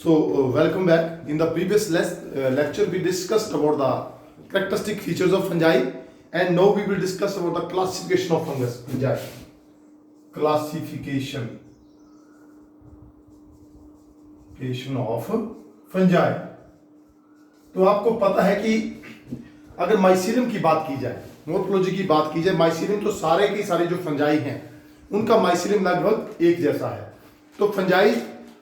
Welcome back. In the previous lecture, we discussed about the characteristic features of fungi, and now we will discuss about the classification of fungi. Classification of fungi. तो आपको पता है कि अगर mycelium की बात की जाए, मोर्फोलॉजी की बात की जाए, माइसीलियम तो सारे की सारे जो फंजाई हैं उनका माइसीलियम लगभग एक जैसा है. तो fungi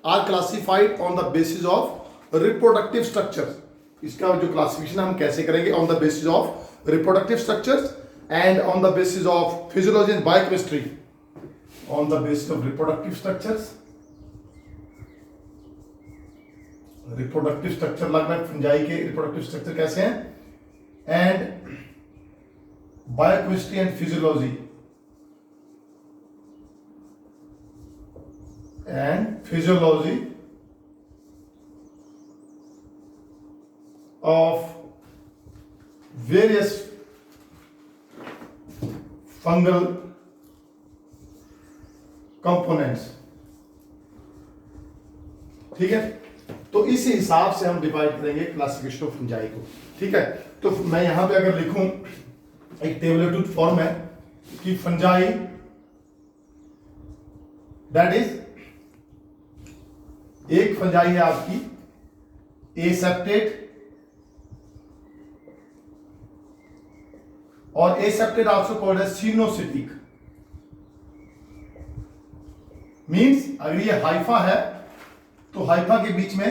are classified on the basis of reproductive structures. इसका जो क्लासिफिकेशन हम कैसे करेंगे? On the basis of reproductive structures and on the basis of physiology and biochemistry. On the basis of reproductive structures, reproductive structure लगना है fungi के. Reproductive structure कैसे हैं? And biochemistry and physiology of various fungal components. ठीक है, तो इस हिसाब से हम डिवाइड करेंगे क्लासिफिकेशन ऑफ फंजाई को. ठीक है, तो मैं यहां पे अगर लिखूं, एक टेबलेटेड फॉर्म है कि फंजाई दैट इज, एक फंजाई है आपकी एसेप्टेट, और aseptate also called as coenocytic. Means अगर ये हाइफा है तो हाइफा के बीच में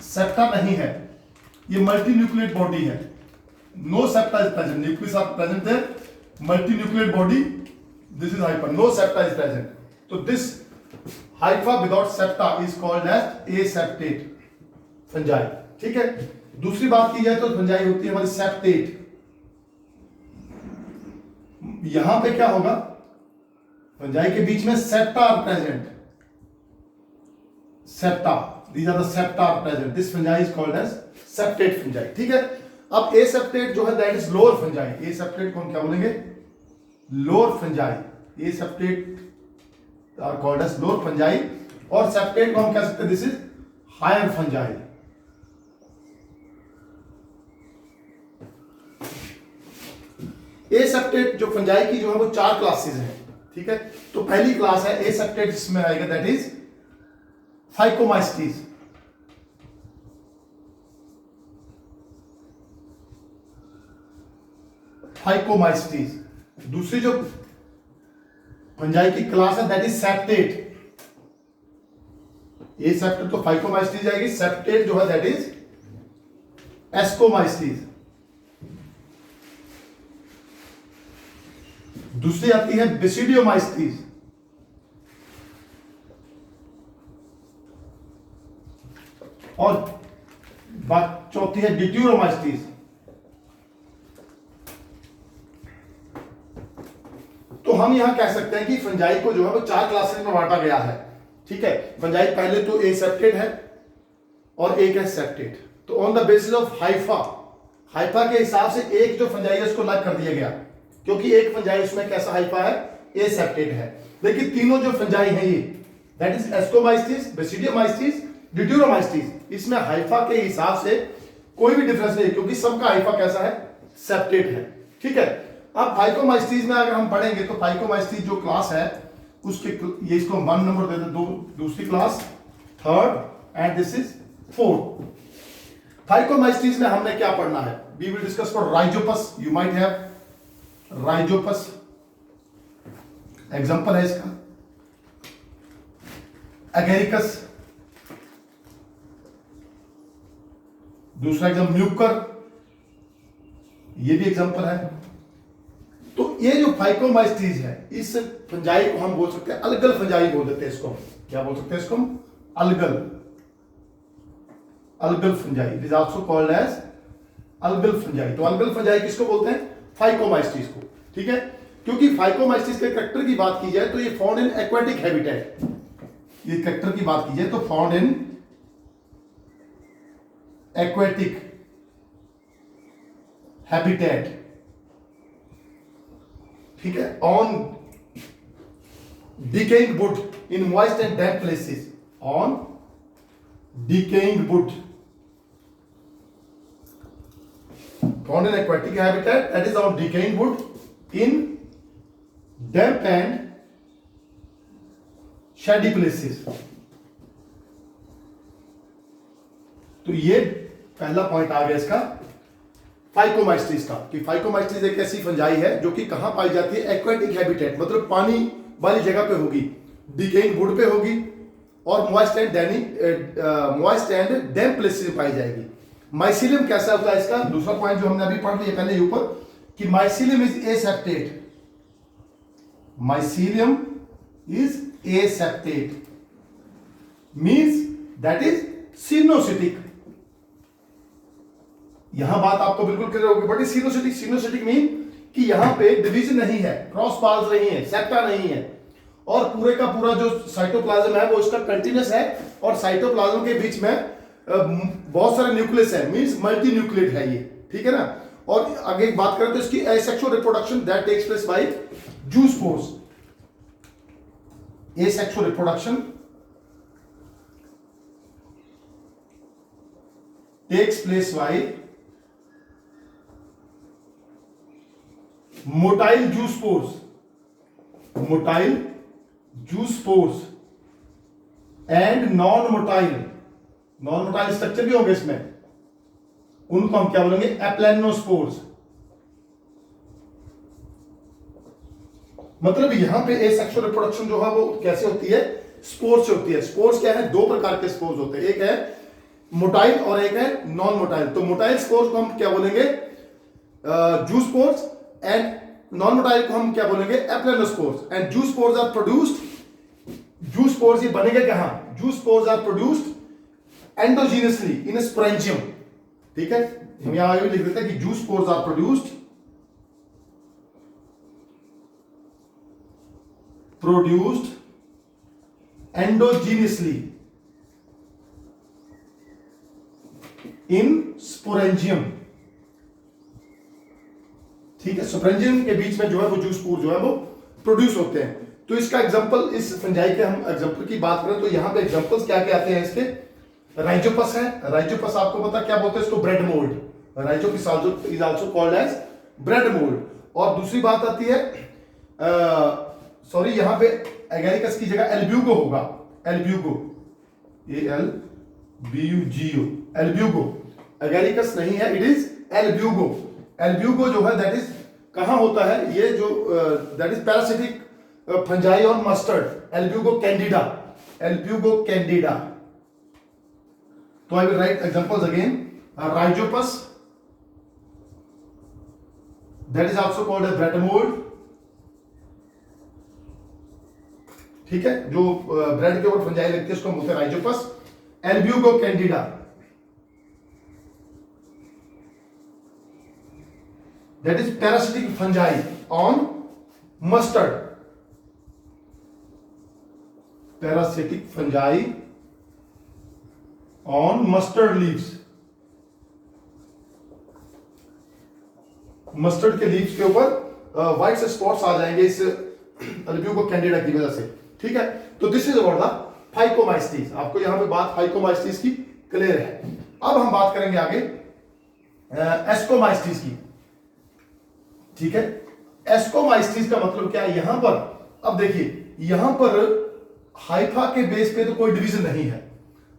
सेप्टा नहीं है, ये मल्टी न्यूक्लिएट बॉडी है. No septa is present, nucleus are present there, multi nucleate body, this is hypha, no septa is present. तो this hypha without septa is called as aseptate fungi. ठीक है, दूसरी बात की जाए तो फंजाई होती है हमारी सेप्टेट. यहां पे क्या होगा? फंजाई के बीच में septa are present, septa, these are the septa are present. This fungi is called as septate fungi. ठीक है, अब एसेप्टेट जो है that is lower fungi. Aseptate को हम क्या बोलेंगे? Lower fungi. Aseptate are called as lower fungi, और सेप्टेट को हम कह सकते हैं this is higher fungi. Aseptate जो फंजाई की जो है वो चार क्लासेस हैं. ठीक है, तो पहली क्लास है एसेप्टेट, जिसमें आएगा दैट इज फाइकोमाइस्टीज. फाइकोमाइस्टीज. दूसरी जो फंजाई की क्लास है that is septate. Aseptate तो फाइकोमाइस्टीज आएगी, सेप्टेट जो है दैट इज एस्कोमाइस्टीज. दूसरी आती है बेसिडियोमाइस्टीज, और चौथी है डिट्यूरोमाइस्टीज. तो हम यहां कह सकते हैं कि फंजाई को जो है वो चार क्लासेस में बांटा गया है. ठीक है, फंजाई पहले तो एसेप्टेट है और एक है सेप्टेट. तो on the basis of Haifa, Haifa के हिसाब से एक जो फंजाई है उसको अलग कर दिया गया, क्योंकि एक फंजाई उसमें कैसा हाइफा है? एसेप्टेट है. लेकिन तीनों जो फंजाई है ये दैट इज एस्कोमाइस्टीज, बेसिडियोमाइस्टीज, डिट्यूरोमाइस्टीज, इसमें हाइफा के हिसाब से कोई भी डिफरेंस नहीं है, क्योंकि सबका हाइफा कैसा है? सेप्टेट है. ठीक है, अब फाइकोमाइस्टीज में अगर हम पढ़ेंगे तो फाइकोमाइस्टीज जो क्लास है उसके, ये इसको 1 नंबर दे दो, दूसरी class third, and this is fourth. Phycomycetes में हमने क्या पढ़ना है? We will discuss for Rhizopus. You might have Rhizopus, example है इसका एगेरिकस. दूसरा एग्जाम म्यूकर, ये भी एग्जांपल है. तो ये जो फाइकोमाइस्टीज है, इस फंजाई को हम बोल सकते हैं अलगल फंजाई बोल देते हैं. इसको क्या बोल सकते हैं? इसको हम algal, algal fungi. It is also called as algal fungi. तो अलगल फंजाई किसको बोलते हैं? फाइकोमाइस्टीज को. ठीक है, क्योंकि फाइकोमाइस्टीज के कैरेक्टर की बात की जाए तो ये फाउंड इन एक्वेटिक हैबिटेट. ये कैरेक्टर की बात की जाए तो फाउंड इन एक्वेटिक हैबिटेट. ठीक है, on decaying wood in moist and damp places, on decaying wood found in aquatic habitat, that is on decaying wood in damp and shady places. तो ये पहला पॉइंट आ गया इसका फाइकोमाइस्टीज का, कि फाइकोमाइस्टीज एक ऐसी फंजाई है जो कि कहां पाई जाती है, एक्वेटिक हैबिटेट, मतलब पानी वाली जगह पे होगी, डिकेइंग वुड पे होगी और मॉइस्ट एंड डैम्प प्लेसेस में पाई जाएगी। माइसीलियम कैसा होता है इसका, दूसरा पॉइंट जो हमने अभी पढ़ लिया पहले ऊपर, कि mycelium is aseptate, mycelium is aseptate means that is coenocytic. यहां बात आपको बिल्कुल क्लियर होगी, बट सिनोसिटिक, सिनोसिटिक मीन कि यहां पे डिवीजन नहीं है, क्रॉस पार्ट्स नहीं है, सेप्टा नहीं है, और पूरे का पूरा जो साइटोप्लाज्म है वो इसका कंटिन्यूस है, और साइटोप्लाज्म के बीच में बहुत सारे न्यूक्लियस है, मींस मल्टी न्यूक्लिएट है ये, ठीक है ना। और आगे बात करें तो इसकी asexual reproduction that takes place by zoospores, asexual reproduction takes place by motile zoospores, motile zoospores and non-motile, non-motile structure भी होंगे इसमें, उनको हम क्या बोलेंगे, एप्लेनोस्पोर्स। मतलब यहां पे एसेक्सुअल रिप्रोडक्शन जो है वो कैसे होती है, स्पोर्स से होती है। स्पोर्स क्या है, दो प्रकार के स्पोर्स होते हैं, एक है मोटाइल और एक है नॉन मोटाइल। तो मोटाइल स्पोर्स को हम क्या बोलेंगे, जूस्पोर्स, एंड नॉन मोटाइल को हम क्या बोलेंगे, aplanospores. And zoospores are produced, zoospores ये बनेंगे कहां, zoospores are produced endogenously in sporangium, ठीक है। हम यहां भी लिख देते हैं कि zoospores are produced endogenously in sporangium, ठीक है। स्पोरेंजियम के बीच में जो है वो जूस्पोर जो है वो प्रोड्यूस होते हैं। तो इसका एग्जांपल, इस फंजाई के हम एग्जांपल की बात करें तो यहां पे एग्जांपल्स क्या क्या आते हैं इसके, राइजोपस है, राइजोपस आपको पता क्या बोलते हैं इसको, bread mould, rhizopus is also called as bread mould. और दूसरी बात आती है, सॉरी यहां पे एगेरिकस की जगह एल्ब्यूगो होगा, एल्ब्यूगो, ALBUGO, एल्ब्यूगो, एगेरिकस नहीं है, इट इज एल्ब्यूगो। एल्ब्यूगो जो है दैट इज कहां होता है, ये जो that is parasitic fungi on mustard, Albugo candida, Albugo candida. तो I will write examples again, Rhizopus that is also called as bread mould, ठीक है, जो ब्रेड के ऊपर फंजाई लगती है उसको हम बोलते हैं Rhizopus. Albugo Candida that is parasitic fungi on mustard, parasitic fungi on mustard leaves, mustard के लीव्स के ऊपर व्हाइट से स्पॉट्स आ जाएंगे इस एल्ब्यूगो कैंडिडा की वजह से, ठीक है। तो दिस इज अबाउट द फाइकोमाइस्टीज, आपको यहां पे बात फाइकोमाइस्टीज की क्लियर है। अब हम बात करेंगे आगे एस्कोमाइस्टीज की, ठीक है। एस्कोमाइस्टीज का मतलब क्या है यहां पर, अब देखिए यहां पर हाइफा के बेस पे तो कोई डिवीजन नहीं है,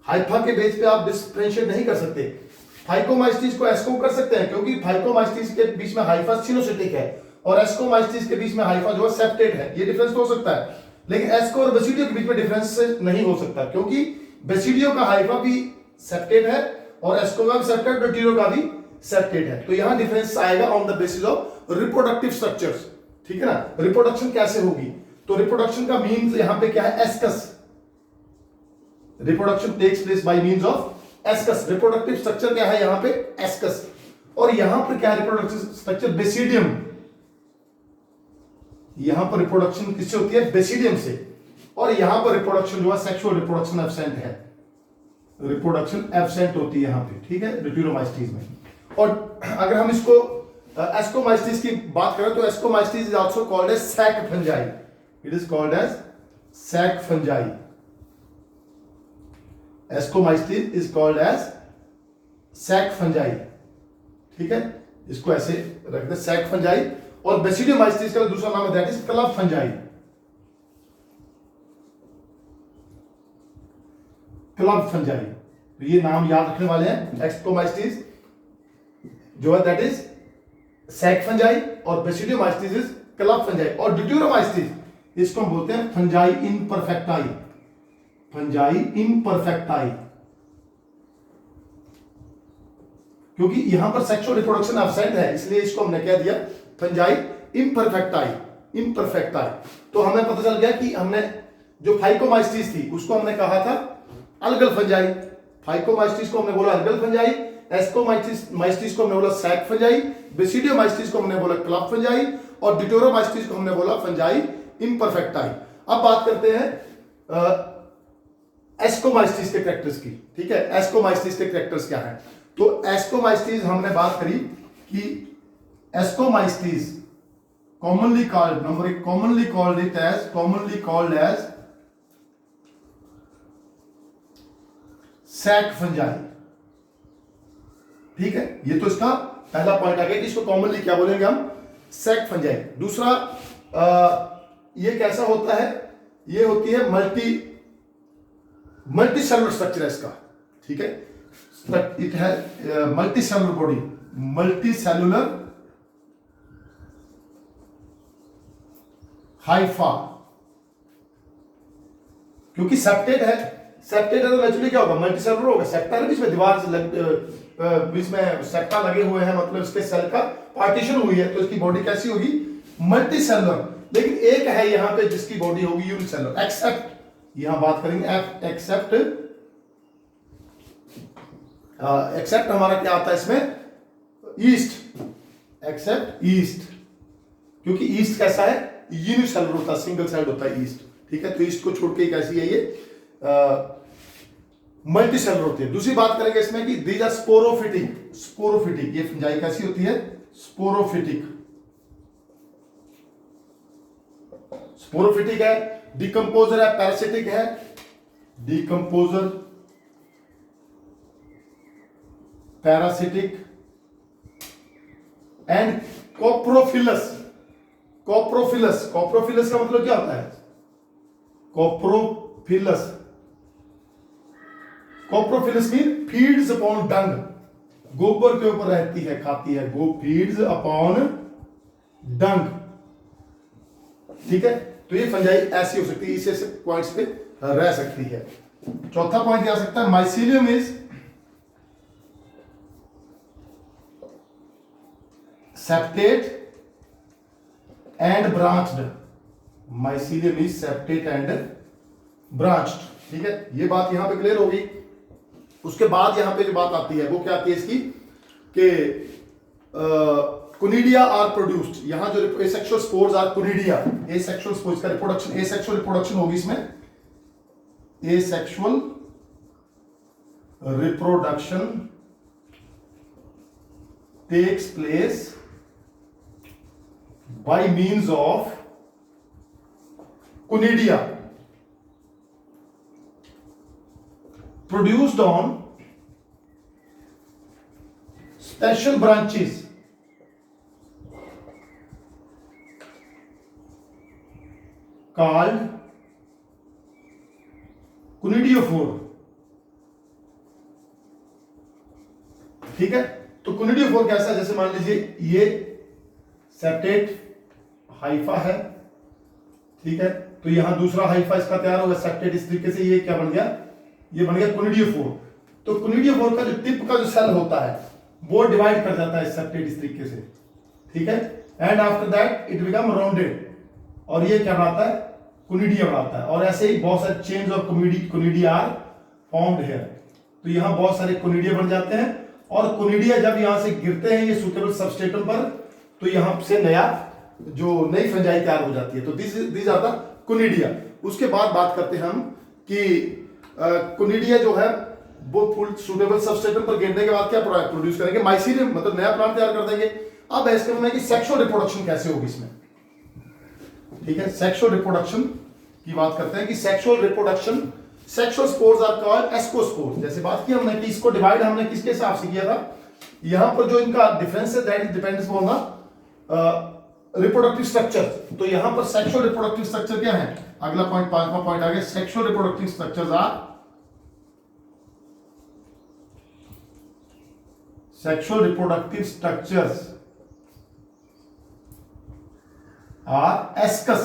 हाइफा के बेस पे आप डिफरेंशिएट नहीं कर सकते। फाइकोमाइस्टीज को एस्को कर सकते हैं क्योंकि फाइकोमाइस्टीज के बीच में हाइफा सिनोसिटिक है और एस्कोमाइस्टीज के बीच में हाइफा जो है सेप्टेट है, ये डिफरेंस तो हो सकता है, लेकिन एस्को और बेसिडियो के बीच में डिफरेंस नहीं हो सकता क्योंकि बेसिडियो का हाइफा भी सेप्टेट है और एस्को का भी सेप्टेट, ड्यूटेरियो का भी सेप्टेट है। तो यहां डिफरेंस आएगा on the basis of reproductive structures, ठीक है ना। रिप्रोडक्शन कैसे होगी, तो रिप्रोडक्शन का मीन्स यहां पे क्या है, ascus, reproduction takes place by means of ascus. Reproductive structure क्या है यहां पे, एस्कस, और यहां पर क्या है रिप्रोडक्टिव स्ट्रक्चर, बेसिडियम। यहां पर रिप्रोडक्शन किससे होती है, बेसिडियम से, और यहां पर रिप्रोडक्शन जो है सेक्सुअल रिप्रोडक्शन एब्सेंट है, रिप्रोडक्शन एब्सेंट होती है यहां पे, ठीक है, ड्यूटेरोमाइस्टीज में। और अगर हम इसको एस्कोमाइस्टीज की बात करें तो ascomycetes is also called as sac fungi, it is called as sac fungi. Ascomycetes is called as sac fungi, ठीक है, इसको ऐसे रख दे सैक फंजाई। और बेसिडियोमाइस्टीज का दूसरा नाम है that is club fungi, club fungi. तो ये नाम याद रखने वाले हैं, एस्कोमाइस्टीज जो है दैट इज सैक फंजाई और बेसिडियोमाइस्टीज इज क्लब फंजाई। और ड्यूटेरोमाइस्टीज इसको हम बोलते हैं फंजाई इम्परफेक्टाई, फंजाई इम्परफेक्टाई, क्योंकि यहां पर सेक्सुअल रिप्रोडक्शन एब्सेंट है इसलिए इसको हमने क्या दिया फंजाई इम्परफेक्टाई, इम्परफेक्टाई। तो हमें पता चल गया कि हमने जो फाइकोमाइस्टीज थी उसको हमने कहा था अलगल फंजाई, फाइकोमाइस्टीज को हमने बोला अलगल फंजाई, एस्कोमाइस्टीज को हमने बोला सैक फंजाई, बेसिडियोमाइस्टीज को हमने बोला क्लब फंजाई और ड्यूटेरोमाइस्टीज को हमने बोला फंजाई इम्परफेक्टाई। अब बात करते हैं एस्कोमाइस्टीज के कैरेक्टर्स की, ठीक है, एस्कोमाइस्टीज के कैरेक्टर्स क्या है। तो एस्कोमाइस्टीज हमने बात करी कि एस्कोमाइस्टीज कॉमनली कॉल्ड, नंबर एक commonly called as sac fungi, ठीक है, ये तो इसका पहला पॉइंट आ गया कि इसको कॉमनली क्या बोलेंगे हम सैक फंजाई। दूसरा ये कैसा होता है, ये होती है मल्टी सेलुलर स्ट्रक्चर है इसका, ठीक है, इट है multi cellular body, multi cellular Haifa, क्योंकि सेप्टेट है, सेप्टेट है तो नेचुरली क्या होगा मल्टी सेलुलर होगा, सेप्टा है बीच में दीवार बीच में सेप्टा लगे हुए हैं, मतलब इसके सेल का पार्टीशन हुई है, तो इसकी बॉडी कैसी होगी मल्टी सेलुलर। लेकिन एक है यहां पे जिसकी बॉडी होगी यूनिसेलुलर, एक्सेप्ट, यहां बात करेंगे एक्सेप्ट हमारा क्या आता है इसमें ईस्ट, एक्सेप्ट ईस्ट, क्योंकि ईस्ट कैसा है यूनिसेलुलर होता है, सिंगल सेल्ड होता है ईस्ट, ठीक है, तो ईस्ट को छोड़ के कैसी है ये मल्टी सेलुलर होती है। दूसरी बात करेंगे इसमें कि दीज आर स्पोरोफिटिक, स्पोरोफिटिक, ये फंजाई कैसी होती है स्पोरोफिटिक, स्पोरोफिटिक है, डिकम्पोजर है, पैरासिटिक है, डिकम्पोजर, पैरासिटिक एंड कोप्रोफिलस, कोप्रोफिलस, कोप्रोफिलस का मतलब क्या होता है कोप्रोफिलस, कोप्रोफिलस मीन फीड्स अपॉन डंग, गोबर के ऊपर रहती है, खाती है, गो फीड्स अपॉन डंग, ठीक है, तो ये फंजाई ऐसी हो सकती है, इसे पॉइंट्स पे रह सकती है। चौथा पॉइंट आ सकता है mycelium is septate and branched, mycelium is septate and branched, ठीक है, ये बात यहां पे क्लियर होगी। उसके बाद यहां पे जो बात आती है वो क्या आती है इसकी कि कोनिडिया आर प्रोड्यूस्ड, यहां जो asexual spores are conidia, asexual spores का रिप्रोडक्शन, एसेक्सुअल रिप्रोडक्शन होगी इसमें, asexual reproduction takes place by means of conidia produced on special branches called conidiophore, ठीक है, तो conidiophore कैसा है, जैसे मान लीजिए ये सेप्टेट हाइफा है, ठीक है, तो यहां दूसरा हाइफा इसका तैयार होगा सेप्टेट, इस तरीके से ये क्या बन गया, ये बन गया कोनिडियोफोर। तो कोनिडियोफोर का जो टिप का जो सेल होता है वो डिवाइड कर जाता है सेप्टेट इस तरीके से, ठीक है, and after that it become rounded, और ये क्या बनाता है कोनिडिया बनाता है, और ऐसे ही बहुत सारे chains of conidia are formed here, तो यहां बहुत सारे कोनिडिया बन जाते हैं, और कोनिडिया जब यहां से गिरते हैं ये सूटेबल सबस्ट्रेटम पर, तो यहां से जो नई फंजाई तैयार हो जाती है, तो दिस आर द कोनिडिया। उसके बाद बात करते हैं हम कि कोनिडिया जो है वो फुल सूटेबल सबस्ट्रेटम पर गिरने के बाद क्या प्रोड्यूस करेंगे माइसीलियम, मतलब नया प्लांट तैयार कर देंगे। अब ऐसे में कि सेक्सुअल रिप्रोडक्शन कैसे होगी इसमें, ठीक है, सेक्सुअल रिप्रोडक्शन की बात करते हैं कि sexual reproduction sexual spores are called ascospores. जैसे बात की हमने कि इसको डिवाइड हमने किसके हिसाब से किया था, यहां पर जो इनका डिफरेंस है that depends on the reproductive structure. तो यहां पर सेक्सुअल रिप्रोडक्टिव स्ट्रक्चर क्या है, अगला पॉइंट, पांचवा पॉइंट आ गया, sexual reproductive structures are sexual reproductive structures are ascus।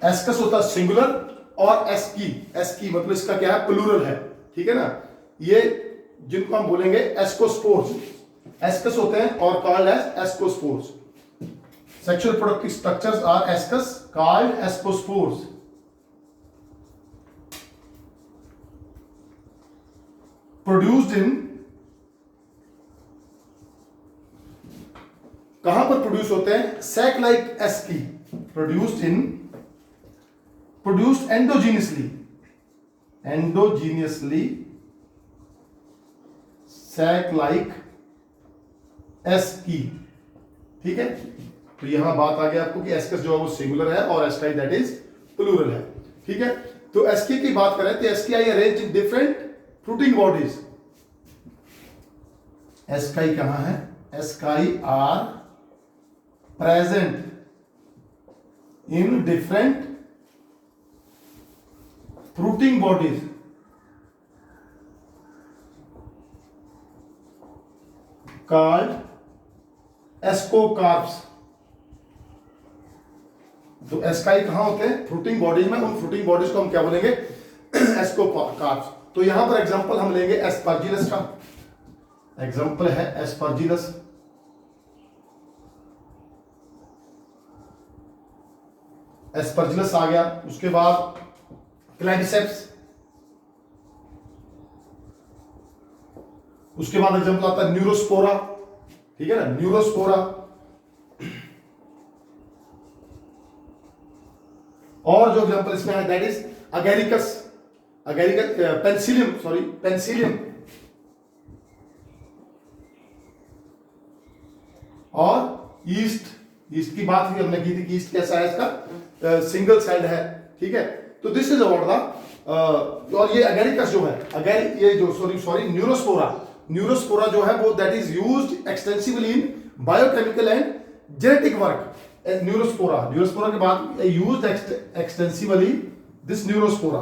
Ascus होता है सिंगुलर और एस्की मतलब इसका क्या है, प्लूरल है, ठीक है ना। ये जिनको हम बोलेंगे एस्कोस्पोर्स, एस्कस होते हैं और called as ascospores. Sexual reproductive structures are ascus called ascospores. Produced in, कहां पर प्रोड्यूस होते हैं, sac like asci, produced endogenously sac like asci, ठीक है। तो यहां बात आ गया आपको कि एस्कस जो है वो सिंगुलर है और एस्काई दैट इज प्लूरल है, ठीक है। तो एस्की की बात करें तो asci are arrange in different fruiting bodies. Asci कहां है, asci are present in different fruiting bodies called ascocarps. तो एस्काई कहां होते हैं, फ्रूटिंग बॉडीज में, उन फ्रूटिंग बॉडीज को हम क्या बोलेंगे, एस्कोकार्प्स। तो यहां पर एग्जांपल हम लेंगे एस्परजिलस का, एग्जांपल है एस्परजिलस, एस्परजिलस आ गया। उसके बाद क्लैडिसेप्स, उसके बाद एग्जांपल आता है न्यूरोस्पोरा, ठीक है ना, न्यूरोस्पोरा। और जो एग्जांपल इसमें है दैट इज अगेरिकस, पेंसिलियम और ईस्ट की बात भी हमने की थी कि ईस्ट कैसा है, इसका सिंगल सेल्ड है, ठीक है। तो दिस इज अबाउट द, और ये अगेरिकस जो है, ये जो न्यूरोस्पोरा जो है वो that is used extensively in biochemical and genetic work. Neurospora के बाद यूज्ड एक्सटेंसिवली, दिस न्यूरोस्पोरा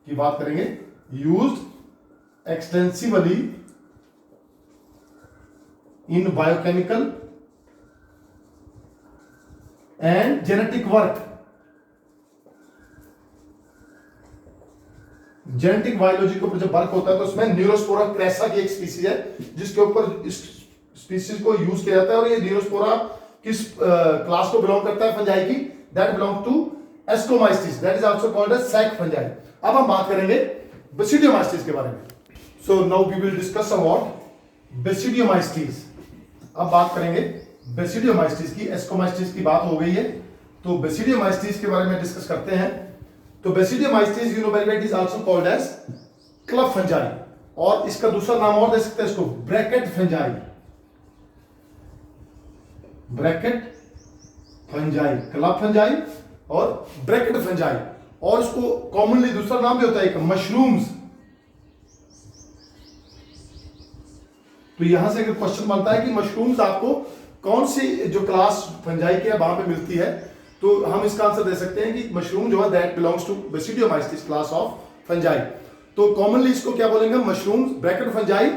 की बात करेंगे, used extensively in biochemical and genetic work. Genetic biology के ऊपर जब वर्क होता है तो उसमें न्यूरोस्पोरा क्रेसा की एक स्पीसीज है जिसके ऊपर इस स्पीसीज को यूज किया जाता है। और ये न्यूरोस्पोरा किस क्लास को बिलोंग करता है, फंजाई की, that belong to ascomycetes, that is also called as sac fungi. अब हम बात करेंगे बेसिडियोमाइस्टिस के बारे में। So now we will discuss about basidiomycetes. अब बात करेंगे बेसिडियोमाइस्टिस की, एस्कोमाइस्टिस की बात हो गई है, तो बेसिडियोमाइस्टिस के बारे में डिस्कस करते हैं। तो basidiomycetes you know very well is also called as club fungi, और इसका दूसरा नाम और दे सकते हैं इसको, bracket fungi, bracket fungi, club fungi और ब्रैकेट फंजाई। और इसको कॉमनली दूसरा नाम भी होता है एक मशरूम्स। तो यहां से अगर क्वेश्चन बनता है कि मशरूम्स आपको कौन सी जो क्लास फंजाई की है वहां पे मिलती है, तो हम इसका आंसर दे सकते हैं कि मशरूम जो है that belongs to basidiomycetes class of fungi. तो कॉमनली इसको क्या बोलेंगे, मशरूम्स, ब्रैकेट फंजाई,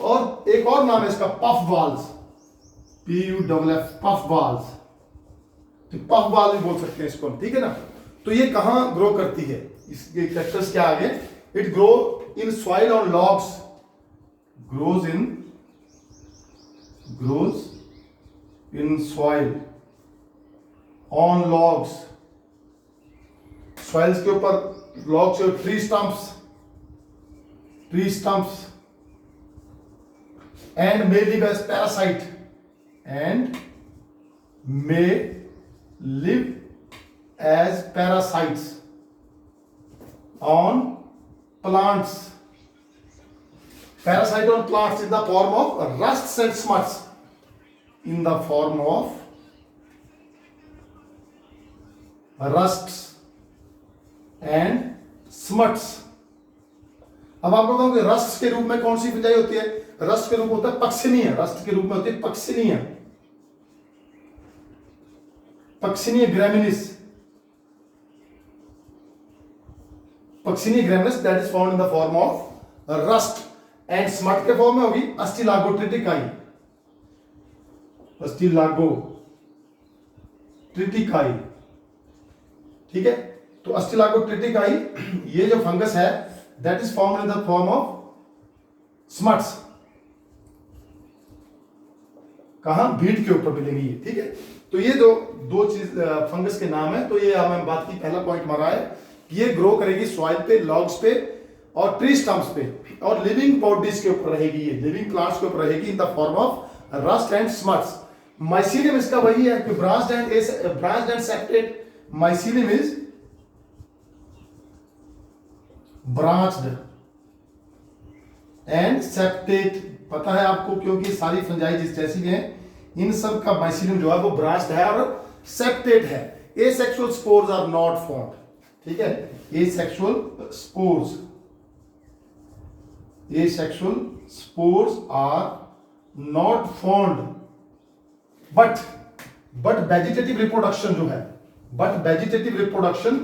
और एक और नाम है इसका पफ बाल्स, PUFF, पफ बाल्स, तो पफ बाल भी बोल सकते हैं इसको, ठीक है ना। तो ये कहां ग्रो करती है, इसके कैरेक्टर्स क्या आगे, it grow in soil on logs, grows in soil on logs, soils के ऊपर, लॉग्स और tree stumps, and may live as parasite, and may live as parasites on plants. Parasite on plants in the form of rusts and smuts, in the form of rusts and smuts. अब आपको बताऊं कि rust के रूप में कौन सी fungi होती है? रस्ट के रूप में होता है पक्सिनीय, रस्ट के रूप में होती है Puccinia, Puccinia graminis, Puccinia graminis that is found in the form of rust. And smut के फॉर्म में होगी अस्टिलागोट्रिटिकाई, अस्टिलागोट्रिटिकाई, ठीक है। तो अस्टिलागोट्रिटिकाई ये जो फंगस है that is found in the form of smuts. कहां? बीट के ऊपर मिलेगी ये, ठीक है। तो ये दो चीज फंगस के नाम है। तो ये हमें बात की, पहला पॉइंट हमारा है कि ये ग्रो करेगी सॉइल पे, लॉग्स पे और ट्री स्टम्प्स पे, और लिविंग बॉडीज के ऊपर रहेगी, ये लिविंग प्लांट्स के ऊपर रहेगी इन the form of rust and smuts. Mycelium इसका वही है कि branched and septate. Mycelium is branched and septate, पता है आपको, क्योंकि सारी फंजाई जिस जैसी भी हैं इन सब का माइसीलियम जो है वो ब्रांच्ड है और सेप्टेड है। Asexual spores are not found, ठीक है। Asexual spores, asexual spores are not found, but vegetative reproduction जो है, but vegetative reproduction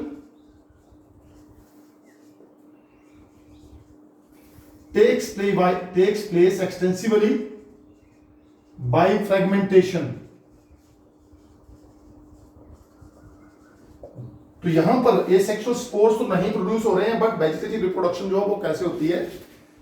takes place extensively by fragmentation। तो यहां पर एसेक्सुअल स्पोर्स तो नहीं प्रोड्यूस हो रहे हैं, बट वेजिटेटिव रिप्रोडक्शन जो है वो कैसे होती है?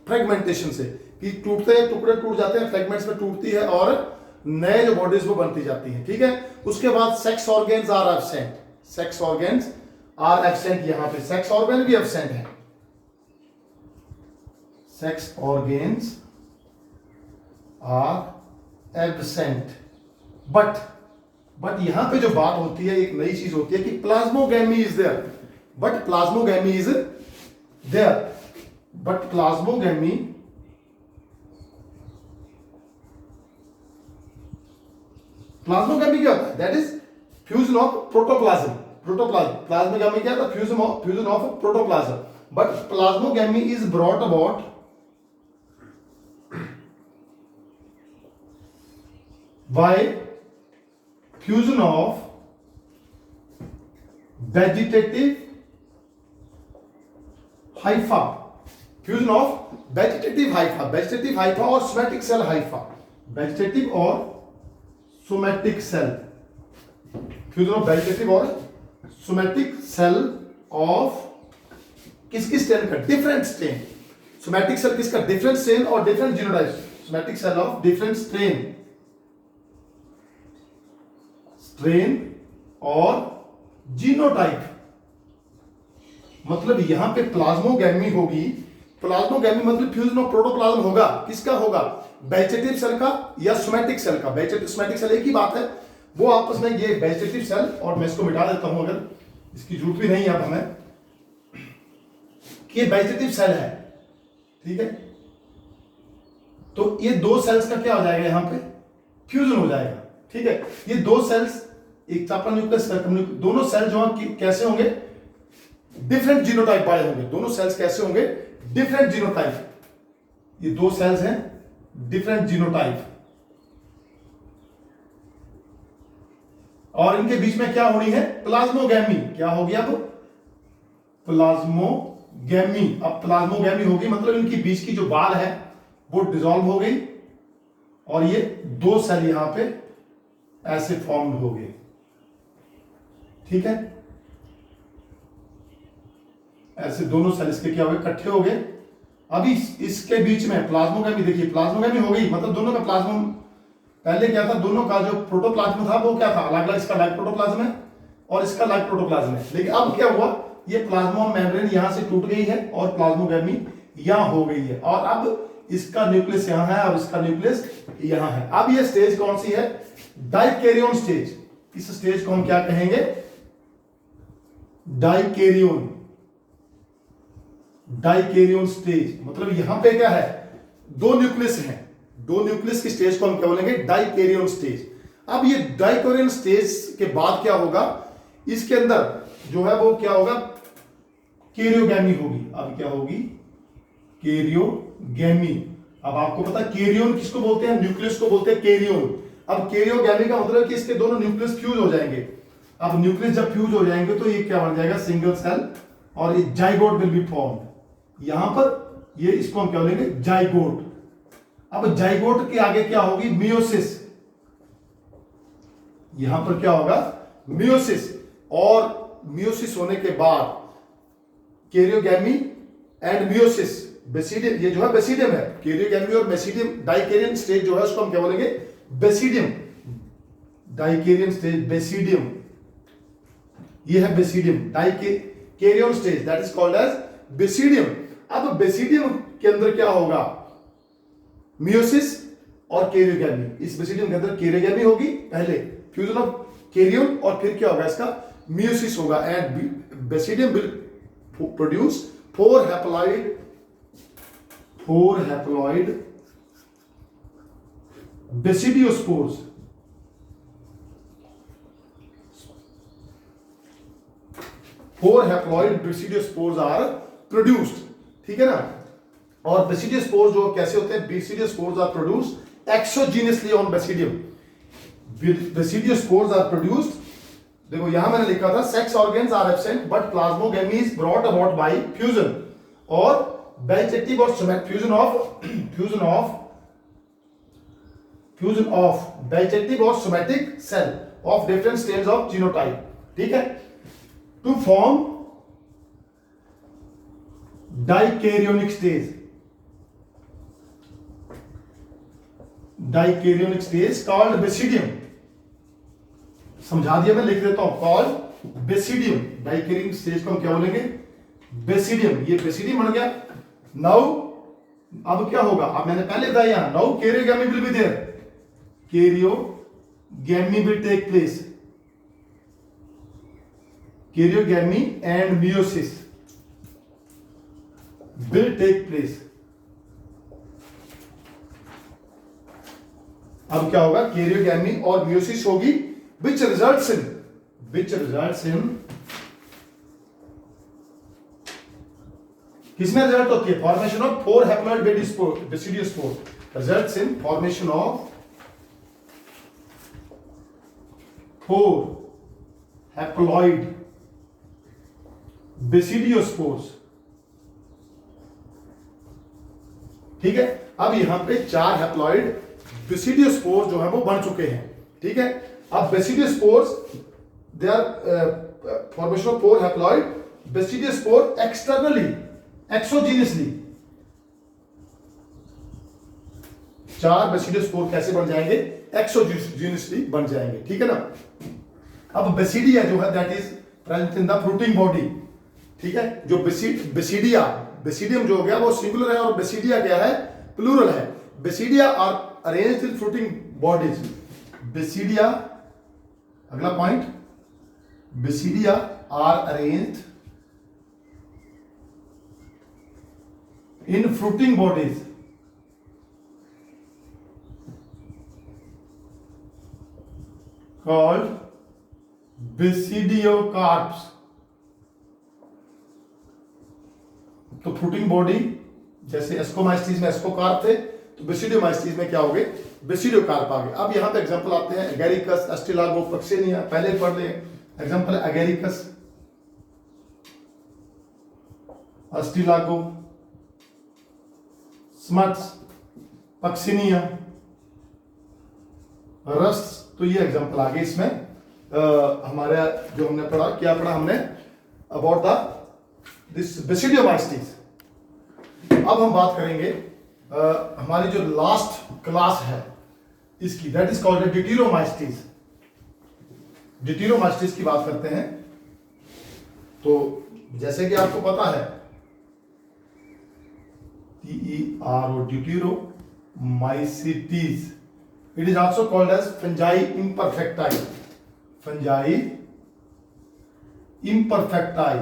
फ्रेगमेंटेशन से, कि टूटते हैं, टुकड़े टूट जाते हैं, फ्रेगमेंट्स में टूटती है और नए जो बॉडीज वो बनती जाती हैं, ठीक है। उसके बाद sex organs are absent, sex organs are absent, यहां पे सेक्स ऑर्गन भी एब्सेंट है, sex organs are absent. But यहां पे जो बात होती है, एक नई चीज होती है कि plasmogamy is there, but plasmogamy is there, but plasmogamy क्या होता है? That is fusion of protoplasm. Plasmogamy क्या था? Fusion of protoplasm. But plasmogamy is brought about by fusion of vegetative hypha, fusion of vegetative hypha और somatic cell hypha, vegetative और somatic cell, fusion of vegetative और somatic cell of किसकी strain का? Different strain. Somatic cell किसका? Different strain और different genotype, somatic cell of different strain और genotype. मतलब यहां पे प्लाज्मोगैमी होगी, प्लाज्मोगैमी मतलब फ्यूजन ऑफ प्रोटोप्लाज्म होगा, किसका होगा? वेजिटेटिव सेल का या सोमैटिक सेल का? वेजिटेटिव सोमैटिक सेल एक ही बात है, वो आपस में ये वेजिटेटिव सेल, और मैं इसको मिटा देता हूं अगर इसकी जरूरत भी नहीं है अब हमें, कि ये वेजिटेटिव सेल है, ठीक है। तो ये दो सेल्स का क्या हो जाएगा? यहां पे फ्यूजन हो जाएगा, ठीक है। ये दो सेल्स, एक चापल न्यूक्लियस, दोनों सेल जो कैसे होंगे? डिफरेंट जीनोटाइप वाले होंगे। दोनों सेल्स कैसे होंगे? Different genotype. ये दो सेल्स हैं डिफरेंट जीनोटाइप, और इनके बीच में क्या होनी है? प्लाज्मोगैमी। क्या होगी अब? प्लाज्मोगैमी। अब प्लाज्मोगैमी होगी मतलब इनकी बीच की जो बाल है वो डिसॉल्व हो गई, और ये दो सेल यहां पे ऐसे फॉर्म हो गए, ठीक है। ऐसे दोनों सेल इसके क्या हो गए? इकट्ठे हो गए। अभी इसके बीच में प्लाज्मोगैमी, देखिए प्लाज्मोगैमी हो गई, मतलब दोनों का प्लाज्मो, पहले क्या था? दोनों का जो प्रोटोप्लाज्म था वो क्या था? अलग अलग, इसका अलग प्रोटोप्लाज्म है और इसका अलग प्रोटोप्लाज्म है। लेकिन अब क्या हुआ? ये प्लाज्मो मेम्ब्रेन यहां से टूट गई है और प्लाज्मोगैमी यहां हो गई है, और अब इसका न्यूक्लियस यहां है और इसका न्यूक्लियस यहां है। अब ये स्टेज कौन सी है? Dikaryon stage. इस स्टेज को हम क्या कहेंगे? डाइकैरियन। डाइकैरियन स्टेज मतलब यहां पे क्या है? दो न्यूक्लियस हैं, दो न्यूक्लियस की स्टेज को हम क्या बोलेंगे? Dikaryon stage. अब ये डाइकैरियन स्टेज के बाद क्या होगा? इसके अंदर जो है वो क्या होगा, कैरियोगैमी होगी। अब क्या होगी, कैरियोगैमी। अब आपको पता है कैरियोन किसको बोलते हैं, न्यूक्लियस को बोलते हैं कैरियोन। अब कैरियोगैमी का मतलब है कि इसके दोनों न्यूक्लियस फ्यूज हो जाएंगे। अब न्यूक्लियस जब फ्यूज हो जाएंगे तो ये क्या बन जाएगा, सिंगल सेल, और ये जाइगोट विल बी फॉर्म्ड। यहां पर ये इसको हम क्या बोलेंगे, जाइगोट। अब जाइगोट के आगे क्या होगी, मियोसिस। यहां पर क्या होगा, मियोसिस। और मियोसिस होने के बाद कैरियोगैमी एंड मियोसिस, बेसिडियम, ये जो है बेसिडियम है। कैरियोगैमी और बेसिडियम डाइकेरियन स्टेज जो है उसको हम क्या बोलेंगे, बेसिडियम। डाइकेरियन स्टेज बेसिडियम, ये है basidium. Dikaryon stage that is called as basidium. अब बेसिडियम के अंदर क्या होगा, मियोसिस और कैरियोगैमी। इस बेसिडियम के अंदर कैरियोगैमी होगी, पहले फ्यूजन ऑफ कैरियन, और फिर क्या होगा, इसका मियोसिस होगा। And basidium will produce four haploid basidiospores. Four haploid basidiospores are produced, ठीक है ना। और बेसिडियोस्पोर्स जो कैसे होते हैं, basidiospores are produced exogenously on basidium. Basidiospores are produced, देखो यहां मैंने लिखा था sex organs are absent but plasmogamy is brought about by fusion और वेजिटेटिव और फ्यूजन ऑफ वेजिटेटिव और somatic cell of different stage of genotype, ठीक है, to form dikaryotic stage. डाइकैरियोनिक stage called basidium. समझा दिया, मैं लिख देता हूं, कॉल्ड बेसिडियम। डाइकैरियोनिक स्टेज को हम क्या बोलेंगे, बेसिडियम। ये बेसिडियम बन गया। नाउ अब क्या होगा, अब मैंने पहले बताया, now karyogamy will be there. Karyogamy will take place. Karyogamy and meiosis will take place। अब क्या होगा, कैरियोगैमी और मियोसिस होगी, which results in किसमें रिजल्ट होती है, formation of four haploid basidiospore, results in formation of four haploid basidiospores, ठीक है। अब यहां पे चार हैप्लॉइड बेसिडियोस्पोर्स जो है वो बन चुके हैं, ठीक है। अब basidiospores they are formation of four haploid basidiospore externally, exogenously. चार बेसिडियोस्पोर कैसे बन जाएंगे, एक्सोजीनियसली बन जाएंगे, ठीक है ना। अब बेसिडिया जो है that is present in the fruiting body, ठीक है। जो बेसिडिया, बेसिडियम जो हो गया वो सिंगुलर है और बेसिडिया क्या है, प्लूरल है। Basidia are arranged in fruiting bodies. Basidia, अगला point, basidia are arranged in fruiting bodies called basidiocarps. तो फ्रूटिंग बॉडी जैसे एस्कोमाइस्टीज में एस्कोकार्प थे, तो बेसिडियोमाइस्टीज में क्या हो गए, बेसिडियोकार्प आ गए। अब यहां पे एग्जांपल आते हैं, एगेरिकस, एस्टिलागो, पक्सेनिया, पहले पढ़ ले। एग्जांपल है एगेरिकस, एस्टिलागो, स्मट्स, पक्सेनिया, रस्ट। तो ये एग्जांपल आ गए इसमें। हमारे जो हमने पढ़ा, क्या पढ़ा हमने, अबाउट द दिस बेसिडियोमाइस्टीज। अब हम बात करेंगे हमारी जो लास्ट क्लास है इसकी, दैट इज कॉल्ड ड्यूटेरोमाइस्टीज। ड्यूटेरोमाइस्टीज की बात करते हैं। तो जैसे कि आपको पता है, TERO, deuteromycetes, it is also called as fungi imperfecti. Fungi imperfecti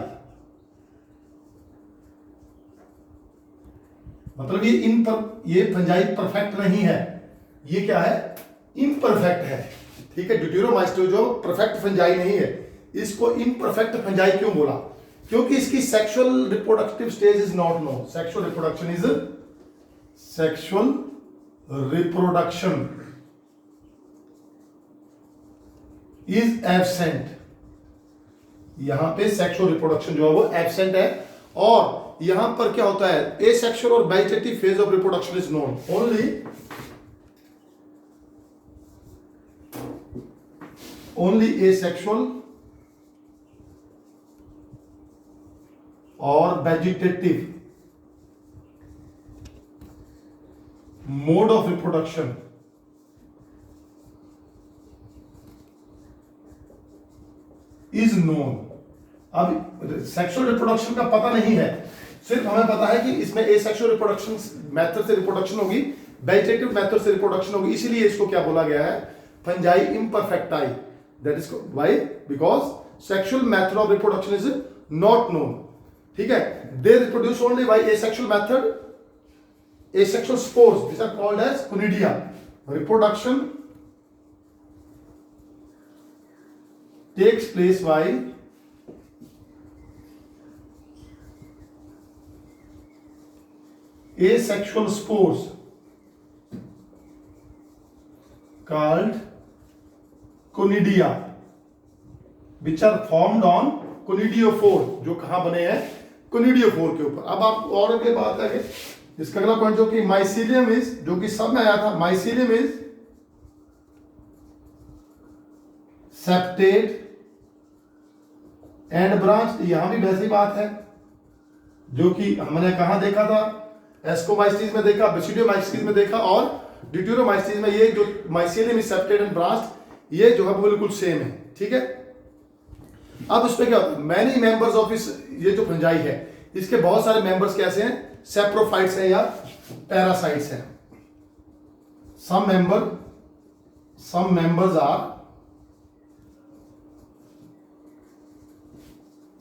मतलब ये फंजाई परफेक्ट नहीं है, ये क्या है, इम्परफेक्ट है, ठीक है। ड्यूटेरोमाइस्टीज जो परफेक्ट फंजाई नहीं है, इसको इम्परफेक्ट फंजाई क्यों बोला? क्योंकि इसकी sexual reproductive stage is not known. Sexual reproduction is absent. यहां पे सेक्सुअल रिप्रोडक्शन जो है वो एब्सेंट है. और यहां पर क्या होता है, एसेक्सुअल और vegetative phase of reproduction is known. Only asexual और vegetative mode of reproduction is known. अब सेक्सुअल रिप्रोडक्शन का पता नहीं है, सिर्फ हमें पता है कि इसमें एसेक्सुअल रिप्रोडक्शन मेथड से रिप्रोडक्शन होगी, वेजिटेटिव मेथड से रिप्रोडक्शन होगी. इसीलिए इसको क्या बोला गया है, fungi imperfecti. That is why, because sexual method of reproduction is not known. ठीक है. They reproduce only by asexual method. Asexual spores, these are called as conidia. Reproduction takes place by asexual spores called conidia, which are formed on conidiophore. जो कहां बने हैं, conidiophore के ऊपर. अब आप और अगले बात है इसका अगला पॉइंट जो कि माइसीलियम इज, जो कि सब में आया था, mycelium is septate and branch. यहां भी वैसी बात है जो कि हमने कहा देखा था, एस्कोमाइस्टीज में देखा, बेसिडियोमाइस्टीज में देखा और ड्यूटेरोमाइस्टीज में. ये जो mycelium is septate and branch, ये जो है बिल्कुल सेम है. ठीक है. अब इसमें क्या होता है, मैनी मेंबर्स ऑफ इस, ये जो फंजाई है इसके बहुत सारे मेंबर्स कैसे हैं, सेप्रोफाइट्स हैं या पैरासाइट्स हैं. Some members are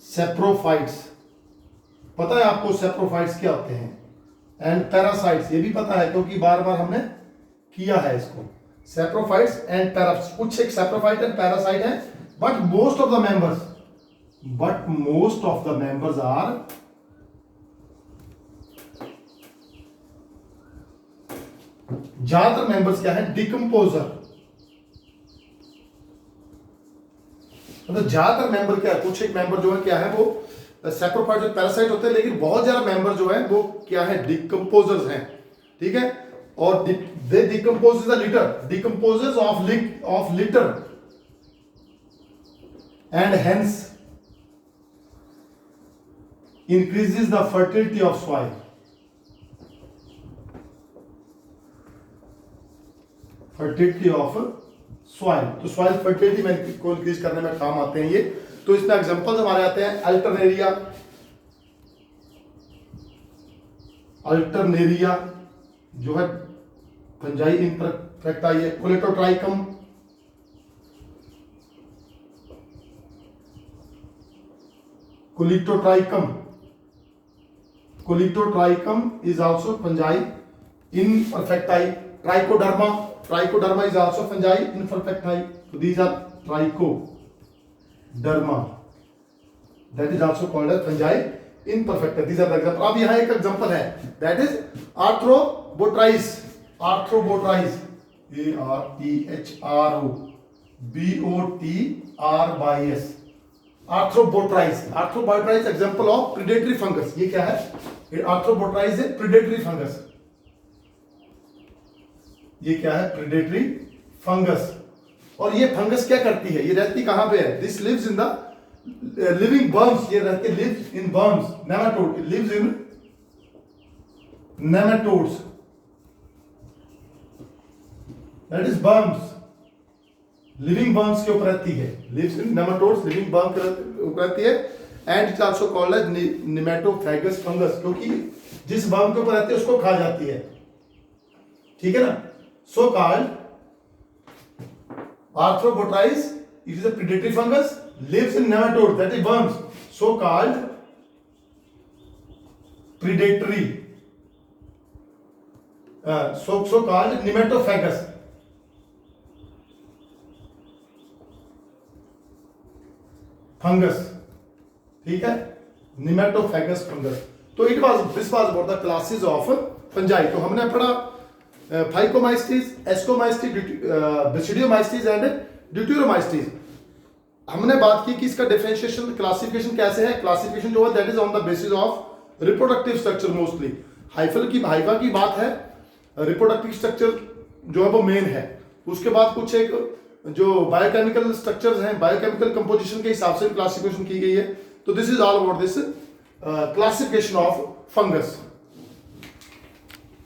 saprophytes. पता है आपको सेप्रोफाइट्स क्या होते हैं, एंड पैरासाइट्स ये भी पता है क्योंकि बार बार हमने किया है इसको. सेप्रोफाइट्स एंड पैरासाइट्स, कुछ एक सेप्रोफाइट एंड पैरासाइट है, but most of the members are ज्यादातर मेंबर्स क्या है, डिकम्पोजर. मतलब ज्यादातर मेंबर क्या है, कुछ एक मेंबर जो है क्या है वो सेप्रोफाइट और पैरासाइट होते हैं, लेकिन बहुत ज्यादा मेंबर जो है वो क्या है, डिकम्पोजर्स हैं. ठीक है. और दे decompose the litre, decomposers of litre and hence increases the fertility of soil. Fertility of soil, तो सॉइल फर्टिलिटी में को इंक्रीज करने में काम आते हैं ये. तो इसमें एग्जांपल्स हमारे आते हैं, अल्टरनेरिया जो है फंजाई इम्परफेक्टा, ये Colletotrichum is also fungi imperfecti. Trichoderma is also fungi imperfecti. So these are trichoderma. That is also called as fungi imperfecta. These are the example. अब यहाँ एक example है. That is Arthrobotrys. ARTHROBOTRYS. Arthrobotrys example of predatory fungus. ये क्या है? Arthrobotrys है predatory fungus. ये क्या है, प्रेडेटरी फंगस. और ये फंगस क्या करती है, ये रहती कहां पे है, this lives in the living worms. ये रहते lives in worms, nematode, it lives in nematodes, that is worms. Living worms के ऊपर रहती है, lives in nematodes, living worm के ऊपर रहती है. And it's also called as nematophagous fungus, क्योंकि जिस वर्म के ऊपर रहती है उसको खा जाती है. ठीक है ना. So called Arthrobotrys, it is a predatory fungus, lives in nematodes, that is worms. So called predatory, so called nematophagus. Fungus, ठीक है, निमेटोफेगस फंगस। तो this was about the classes of fungi. तो हमने पढ़ा फाइकोमाइस्टीज, एस्कोमाइस्टीज, बेसिडियोमाइस्टीज एंड ड्यूटेरोमाइस्टीज। हमने बात की कि इसका डिफरेंशिएशन, क्लासिफिकेशन कैसे है। क्लासिफिकेशन जो है that is on the basis of reproductive structure mostly. Haifa की बात है, रिप्रोडक्टिव स्ट्रक्चर जो है वो मेन है। उसके बाद कुछ एक जो बायोकेमिकल स्ट्रक्चर्स हैं, बायोकेमिकल कंपोजिशन के हिसाब से क्लासिफिकेशन की गई है। तो this is all about this classification of fungus.